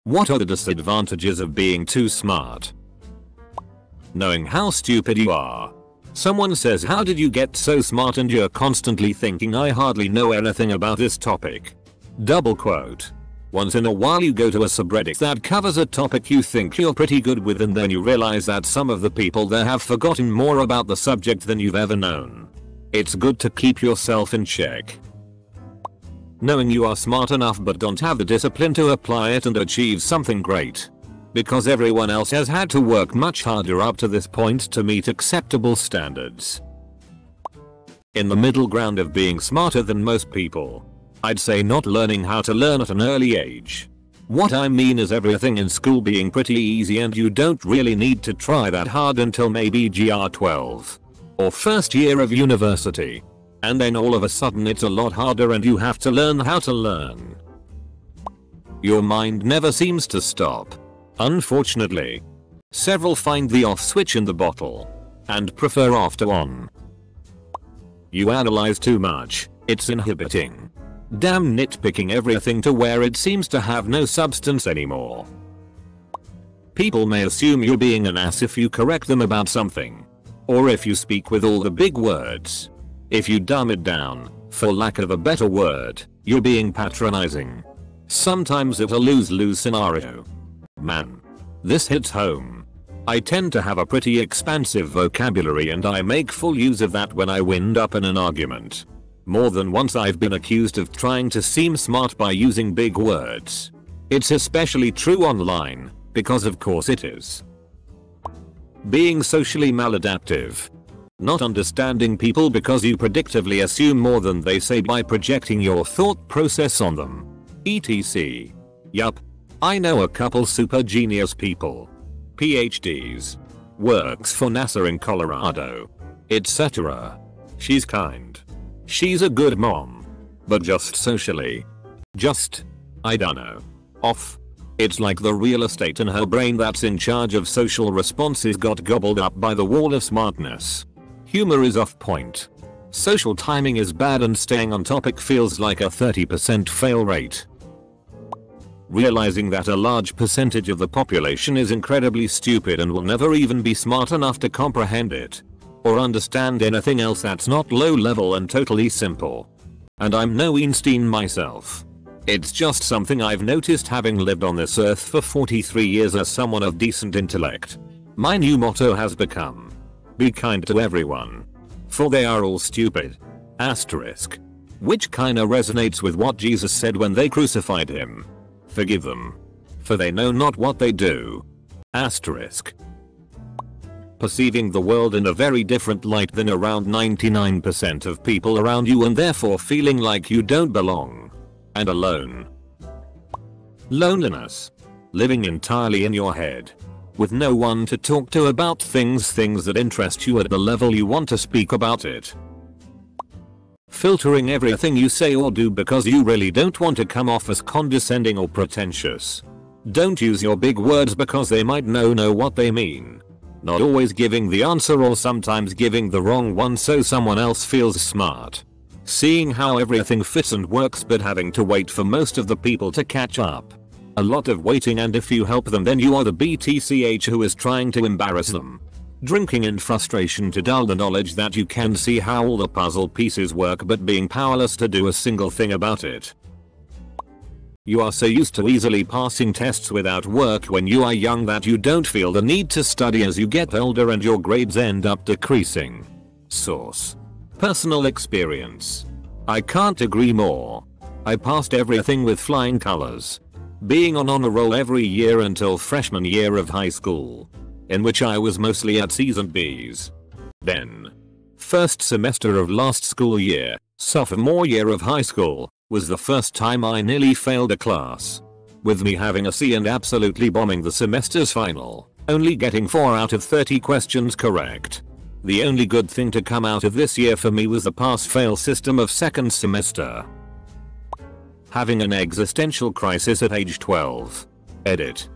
What are the disadvantages of being too smart? Knowing how stupid you are. Someone says, how did you get so smart, and you're constantly thinking, I hardly know anything about this topic. Double quote. Once in a while you go to a subreddit that covers a topic you think you're pretty good with, and then you realize that some of the people there have forgotten more about the subject than you've ever known. It's good to keep yourself in check. Knowing you are smart enough but don't have the discipline to apply it and achieve something great. Because everyone else has had to work much harder up to this point to meet acceptable standards. In the middle ground of being smarter than most people, I'd say not learning how to learn at an early age. What I mean is everything in school being pretty easy and you don't really need to try that hard until maybe GR 12 or first year of university. And then all of a sudden it's a lot harder and you have to learn how to learn. Your mind never seems to stop. Unfortunately. Several find the off switch in the bottle and prefer off to on. You analyze too much, it's inhibiting. Damn nitpicking everything to where it seems to have no substance anymore. People may assume you're being an ass if you correct them about something. Or if you speak with all the big words. If you dumb it down, for lack of a better word, you're being patronizing. Sometimes it's a lose-lose scenario. Man. This hits home. I tend to have a pretty expansive vocabulary and I make full use of that when I wind up in an argument. More than once I've been accused of trying to seem smart by using big words. It's especially true online, because of course it is. Being socially maladaptive. Not understanding people because you predictively assume more than they say by projecting your thought process on them. etc. Yup. I know a couple super genius people. PhDs. Works for NASA in Colorado. Etc. She's kind. She's a good mom. But just socially. I dunno. Off. It's like the real estate in her brain that's in charge of social responses got gobbled up by the wall of smartness. Humor is off point. Social timing is bad and staying on topic feels like a 30% fail rate. Realizing that a large percentage of the population is incredibly stupid and will never even be smart enough to comprehend it. Or understand anything else that's not low level and totally simple. And I'm no Einstein myself. It's just something I've noticed having lived on this earth for 43 years as someone of decent intellect. My new motto has become, be kind to everyone. For they are all stupid. Asterisk. Which kinda resonates with what Jesus said when they crucified him. Forgive them. For they know not what they do. Asterisk. Perceiving the world in a very different light than around 99% of people around you and therefore feeling like you don't belong. And alone. Loneliness. Living entirely in your head. With no one to talk to about things that interest you at the level you want to speak about it. Filtering everything you say or do because you really don't want to come off as condescending or pretentious. Don't use your big words because they might know what they mean. Not always giving the answer or sometimes giving the wrong one so someone else feels smart. Seeing how everything fits and works but having to wait for most of the people to catch up. A lot of waiting, and if you help them then you are the BTCH who is trying to embarrass them. Drinking in frustration to dull the knowledge that you can see how all the puzzle pieces work but being powerless to do a single thing about it. You are so used to easily passing tests without work when you are young that you don't feel the need to study as you get older and your grades end up decreasing. Source. Personal experience. I can't agree more. I passed everything with flying colors. Being on honor roll every year until freshman year of high school, in which I was mostly at C's and B's. Then, first semester of last school year, sophomore year of high school, was the first time I nearly failed a class. With me having a C and absolutely bombing the semester's final, only getting 4 out of 30 questions correct. The only good thing to come out of this year for me was the pass-fail system of second semester. Having an existential crisis at age 12. Edit.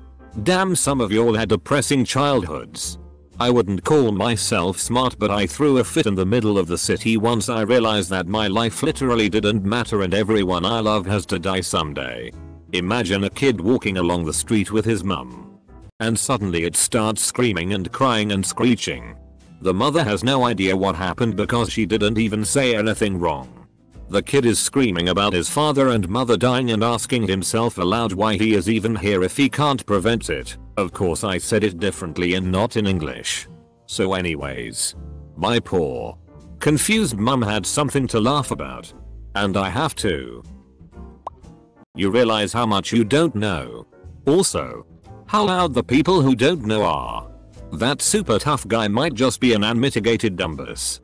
Damn, some of y'all had depressing childhoods. I wouldn't call myself smart, but I threw a fit in the middle of the city once I realized that my life literally didn't matter and everyone I love has to die someday. Imagine a kid walking along the street with his mum. And suddenly it starts screaming and crying and screeching. The mother has no idea what happened because she didn't even say anything wrong. The kid is screaming about his father and mother dying and asking himself aloud why he is even here if he can't prevent it. Of course I said it differently and not in English. So anyways. My poor confused mum had something to laugh about. And I have to. You realize how much you don't know. Also, how loud the people who don't know are. That super tough guy might just be an unmitigated dumbass.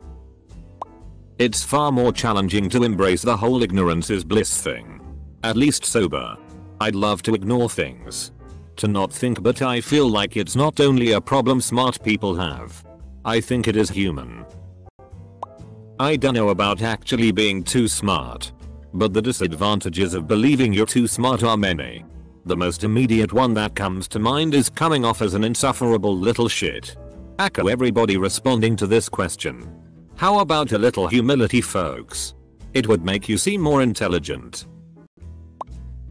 It's far more challenging to embrace the whole ignorance is bliss thing. At least sober. I'd love to ignore things. To not think, but I feel like it's not only a problem smart people have. I think it is human. I don't know about actually being too smart. But the disadvantages of believing you're too smart are many. The most immediate one that comes to mind is coming off as an insufferable little shit. Echo everybody responding to this question. How about a little humility, folks? It would make you seem more intelligent.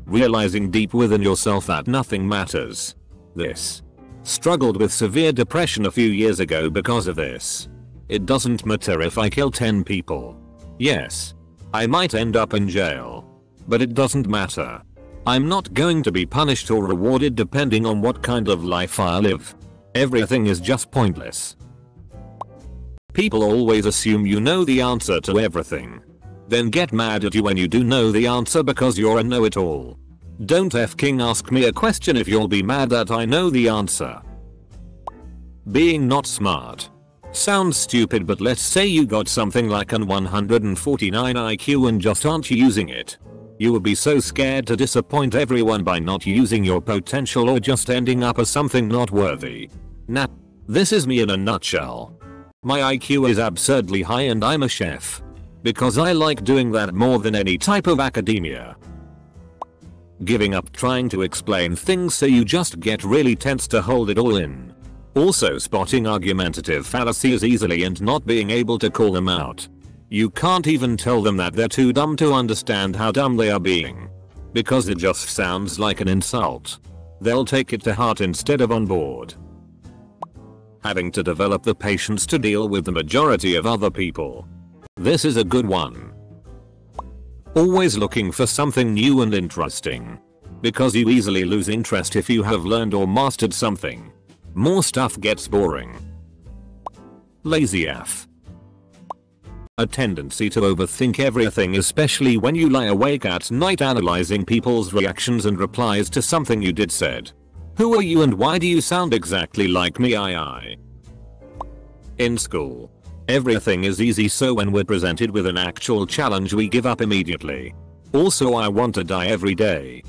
Realizing deep within yourself that nothing matters. This. Struggled with severe depression a few years ago because of this. It doesn't matter if I kill 10 people. Yes. I might end up in jail. But it doesn't matter. I'm not going to be punished or rewarded depending on what kind of life I live. Everything is just pointless. People always assume you know the answer to everything. Then get mad at you when you do know the answer because you're a know-it-all. Don't f***ing ask me a question if you'll be mad that I know the answer. Being not smart. Sounds stupid, but let's say you got something like an 149 IQ and just aren't using it. You would be so scared to disappoint everyone by not using your potential or just ending up as something not worthy. Nah. This is me in a nutshell. My IQ is absurdly high and I'm a chef. Because I like doing that more than any type of academia. Giving up trying to explain things so you just get really tense to hold it all in. Also spotting argumentative fallacies easily and not being able to call them out. You can't even tell them that they're too dumb to understand how dumb they are being. Because it just sounds like an insult. They'll take it to heart instead of on board. Having to develop the patience to deal with the majority of other people. This is a good one. Always looking for something new and interesting. Because you easily lose interest if you have learned or mastered something. More stuff gets boring. Lazy AF. A tendency to overthink everything, especially when you lie awake at night analyzing people's reactions and replies to something you did said. Who are you and why do you sound exactly like me? In school. Everything is easy, so when we're presented with an actual challenge we give up immediately. Also I want to die every day.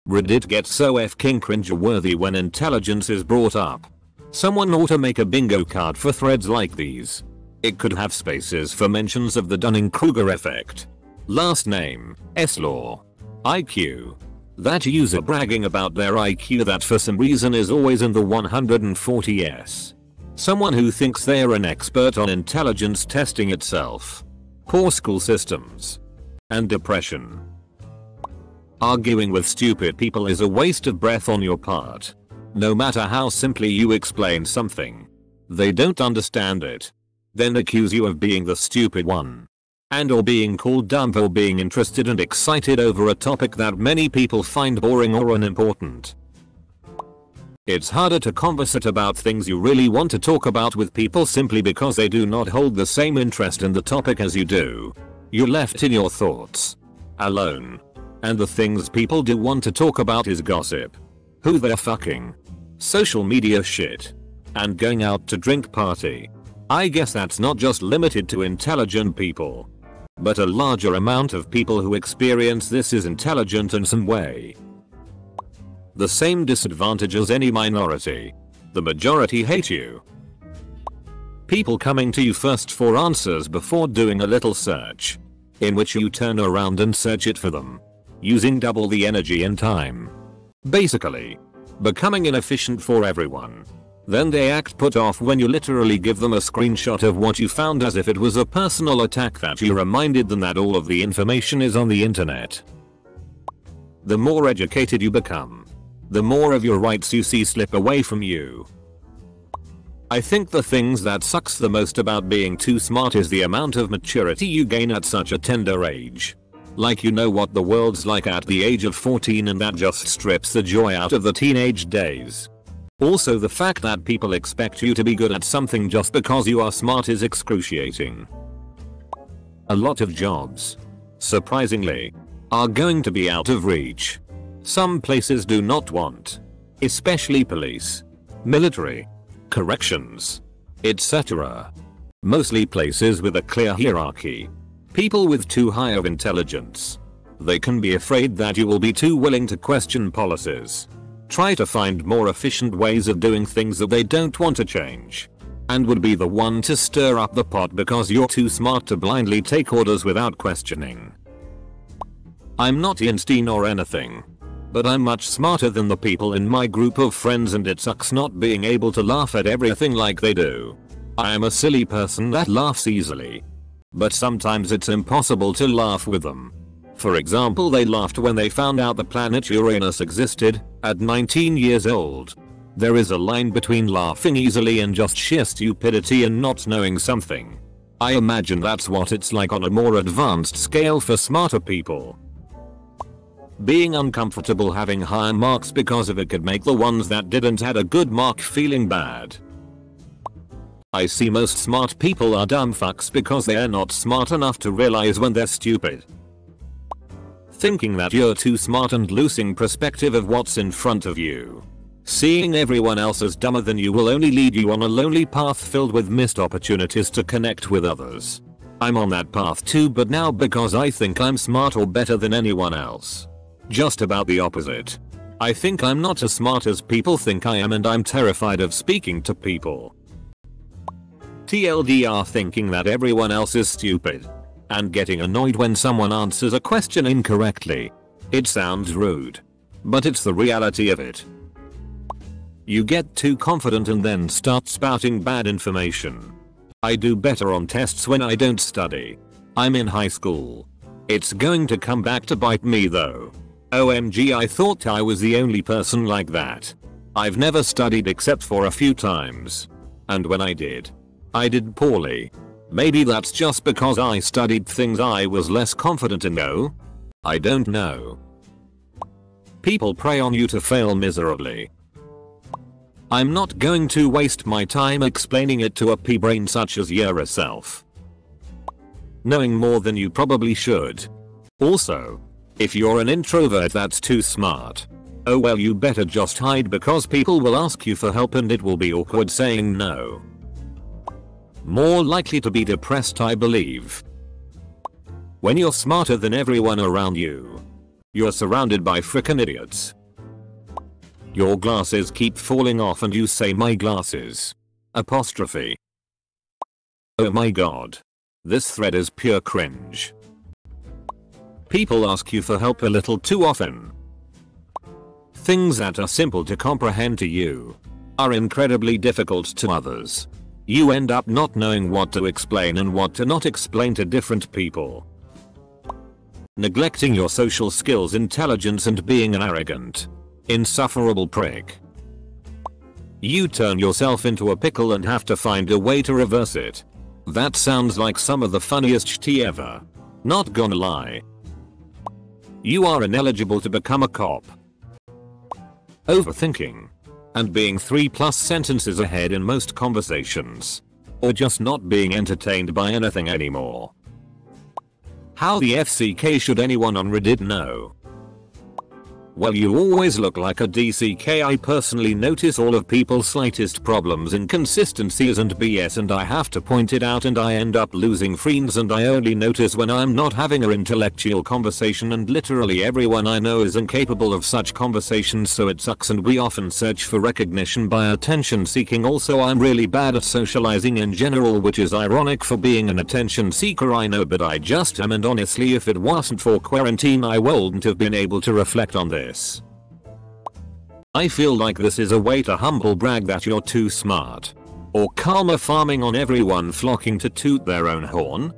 Reddit gets so f***ing cringe-worthy when intelligence is brought up. Someone ought to make a bingo card for threads like these. It could have spaces for mentions of the Dunning-Kruger effect. Last name, S-Law. IQ. That user bragging about their IQ that for some reason is always in the 140s. Someone who thinks they're an expert on intelligence testing itself. Poor school systems. And depression. Arguing with stupid people is a waste of breath on your part. No matter how simply you explain something. They don't understand it. Then accuse you of being the stupid one. And or being called dumb for being interested and excited over a topic that many people find boring or unimportant. It's harder to conversate about things you really want to talk about with people simply because they do not hold the same interest in the topic as you do. You're left in your thoughts. Alone. And the things people do want to talk about is gossip. Who they're fucking. Social media shit. And going out to drink party. I guess that's not just limited to intelligent people. But a larger amount of people who experience this is intelligent in some way. The same disadvantage as any minority. The majority hate you. People coming to you first for answers before doing a little search. In which you turn around and search it for them. Using double the energy and time. Basically. Becoming inefficient for everyone. Then they act put off when you literally give them a screenshot of what you found as if it was a personal attack that you reminded them that all of the information is on the internet. The more educated you become, the more of your rights you see slip away from you. I think the things that sucks the most about being too smart is the amount of maturity you gain at such a tender age. Like you know what the world's like at the age of 14 and that just strips the joy out of the teenage days. Also the fact that people expect you to be good at something just because you are smart is excruciating. A lot of jobs, surprisingly, are going to be out of reach. Some places do not want, especially police, military, corrections, etc. Mostly places with a clear hierarchy. People with too high of intelligence. They can be afraid that you will be too willing to question policies. Try to find more efficient ways of doing things that they don't want to change. And would be the one to stir up the pot because you're too smart to blindly take orders without questioning. I'm not Einstein or anything, but I'm much smarter than the people in my group of friends and it sucks not being able to laugh at everything like they do. I am a silly person that laughs easily. But sometimes it's impossible to laugh with them. For example, they laughed when they found out the planet Uranus existed, at 19 years old. There is a line between laughing easily and just sheer stupidity and not knowing something. I imagine that's what it's like on a more advanced scale for smarter people. Being uncomfortable having higher marks because of it could make the ones that didn't had a good mark feeling bad. I see most smart people are dumb fucks because they are not smart enough to realize when they're stupid. Thinking that you're too smart and losing perspective of what's in front of you. Seeing everyone else as dumber than you will only lead you on a lonely path filled with missed opportunities to connect with others. I'm on that path too, but now because I think I'm smart or better than anyone else. Just about the opposite. I think I'm not as smart as people think I am and I'm terrified of speaking to people. TLDR, thinking that everyone else is stupid. And getting annoyed when someone answers a question incorrectly. It sounds rude, but it's the reality of it. You get too confident and then start spouting bad information. I do better on tests when I don't study. I'm in high school. It's going to come back to bite me though. OMG, I thought I was the only person like that. I've never studied except for a few times. And when I did poorly. Maybe that's just because I studied things I was less confident in though? I don't know. People prey on you to fail miserably. I'm not going to waste my time explaining it to a pea-brain such as yourself. Knowing more than you probably should. Also, if you're an introvert that's too smart, oh well, you better just hide because people will ask you for help and it will be awkward saying no. More likely to be depressed, I believe. When you're smarter than everyone around you, you're surrounded by frickin' idiots. Your glasses keep falling off and you say my glasses. Apostrophe. Oh my god. This thread is pure cringe. People ask you for help a little too often. Things that are simple to comprehend to you are incredibly difficult to others. You end up not knowing what to explain and what to not explain to different people. Neglecting your social skills, intelligence, and being an arrogant, insufferable prick. You turn yourself into a pickle and have to find a way to reverse it. That sounds like some of the funniest shit ever. Not gonna lie. You are ineligible to become a cop. Overthinking. And being 3+ sentences ahead in most conversations. Or just not being entertained by anything anymore. How the FCK should anyone on Reddit know? Well, you always look like a DCK. I personally notice all of people's slightest problems, inconsistencies and BS, and I have to point it out and I end up losing friends, and I only notice when I'm not having an intellectual conversation, and literally everyone I know is incapable of such conversations, so it sucks, and we often search for recognition by attention seeking. Also, I'm really bad at socializing in general, which is ironic for being an attention seeker, I know, but I just am, and honestly if it wasn't for quarantine I wouldn't have been able to reflect on this. I feel like this is a way to humble brag that you're too smart. Or karma farming on everyone flocking to toot their own horn.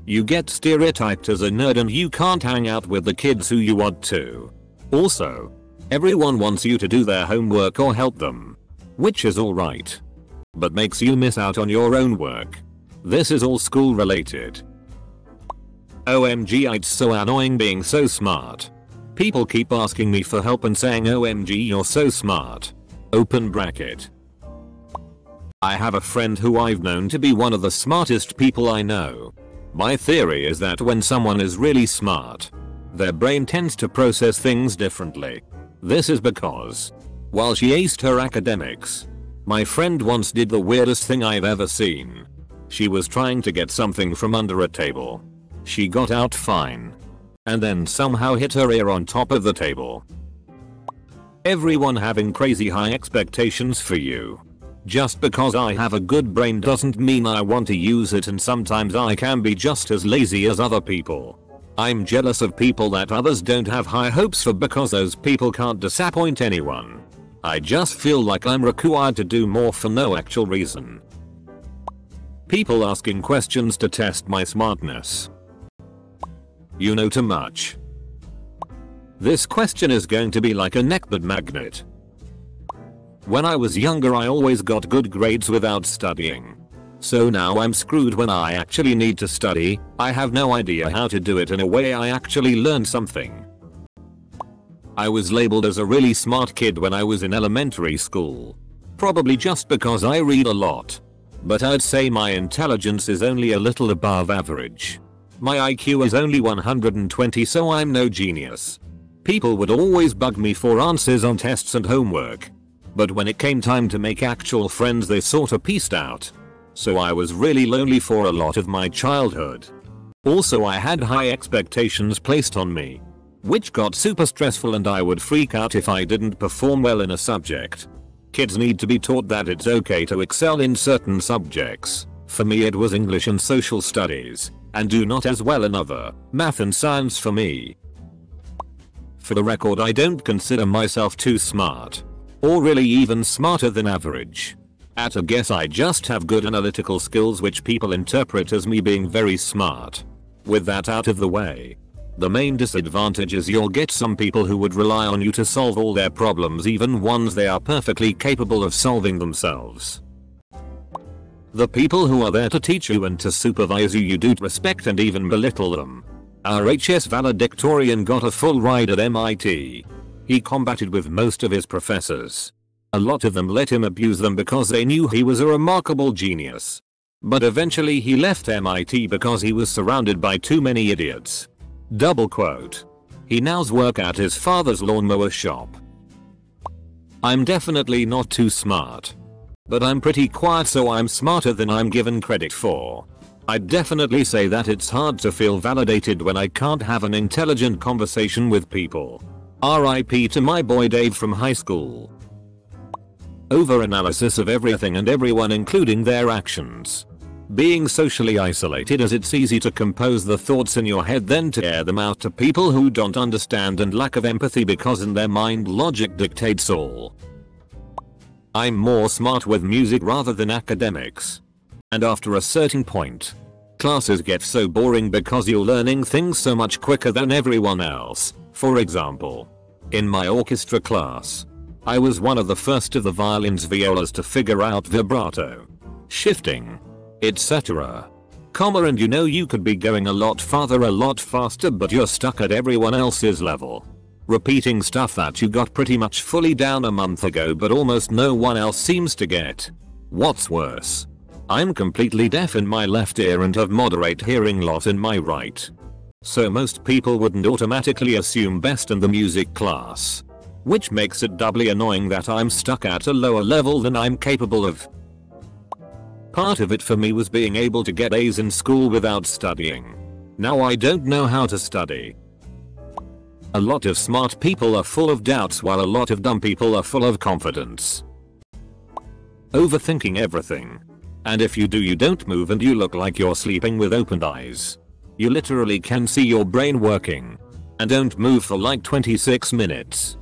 You get stereotyped as a nerd and you can't hang out with the kids who you want to. Also, everyone wants you to do their homework or help them. Which is alright. But makes you miss out on your own work. This is all school related. OMG, it's so annoying being so smart. People keep asking me for help and saying OMG you're so smart. Open bracket. I have a friend who I've known to be one of the smartest people I know. My theory is that when someone is really smart, their brain tends to process things differently. This is because, while she aced her academics, my friend once did the weirdest thing I've ever seen. She was trying to get something from under a table. She got out fine. And then somehow hit her ear on top of the table. Everyone having crazy high expectations for you. Just because I have a good brain doesn't mean I want to use it, and sometimes I can be just as lazy as other people. I'm jealous of people that others don't have high hopes for because those people can't disappoint anyone. I just feel like I'm required to do more for no actual reason. People asking questions to test my smartness. You know too much. This question is going to be like a neckbed magnet. When I was younger I always got good grades without studying. So now I'm screwed when I actually need to study. I have no idea how to do it in a way I actually learn something. I was labeled as a really smart kid when I was in elementary school. Probably just because I read a lot. But I'd say my intelligence is only a little above average. My IQ is only 120, so I'm no genius. People would always bug me for answers on tests and homework. But when it came time to make actual friends they sorta pieced out. So I was really lonely for a lot of my childhood. Also I had high expectations placed on me, which got super stressful and I would freak out if I didn't perform well in a subject. Kids need to be taught that it's okay to excel in certain subjects. For me it was English and social studies, and do not as well in other, math and science for me. For the record I don't consider myself too smart. Or really even smarter than average. At a guess I just have good analytical skills which people interpret as me being very smart. With that out of the way, the main disadvantage is you'll get some people who would rely on you to solve all their problems, even ones they are perfectly capable of solving themselves. The people who are there to teach you and to supervise you don't respect and even belittle them. Our HS valedictorian got a full ride at MIT. He combated with most of his professors. A lot of them let him abuse them because they knew he was a remarkable genius. But eventually he left MIT because he was surrounded by too many idiots. Double quote. He now's work at his father's lawnmower shop. I'm definitely not too smart. But I'm pretty quiet, so I'm smarter than I'm given credit for. I'd definitely say that it's hard to feel validated when I can't have an intelligent conversation with people. RIP to my boy Dave from high school. Overanalysis of everything and everyone, including their actions. Being socially isolated, as it's easy to compose the thoughts in your head then to air them out to people who don't understand, and lack of empathy because in their mind logic dictates all. I'm more smart with music rather than academics. And after a certain point, classes get so boring because you're learning things so much quicker than everyone else. For example, in my orchestra class, I was one of the first of the violins violas to figure out vibrato, shifting, etc. And you could be going a lot farther a lot faster, but you're stuck at everyone else's level. Repeating stuff that you got pretty much fully down a month ago but almost no one else seems to get. What's worse, I'm completely deaf in my left ear and have moderate hearing loss in my right. So most people wouldn't automatically assume best in the music class. Which makes it doubly annoying that I'm stuck at a lower level than I'm capable of. Part of it for me was being able to get A's in school without studying. Now I don't know how to study. A lot of smart people are full of doubts while a lot of dumb people are full of confidence. Overthinking everything. And if you do, you don't move and you look like you're sleeping with opened eyes. You literally can see your brain working. And don't move for like 26 minutes.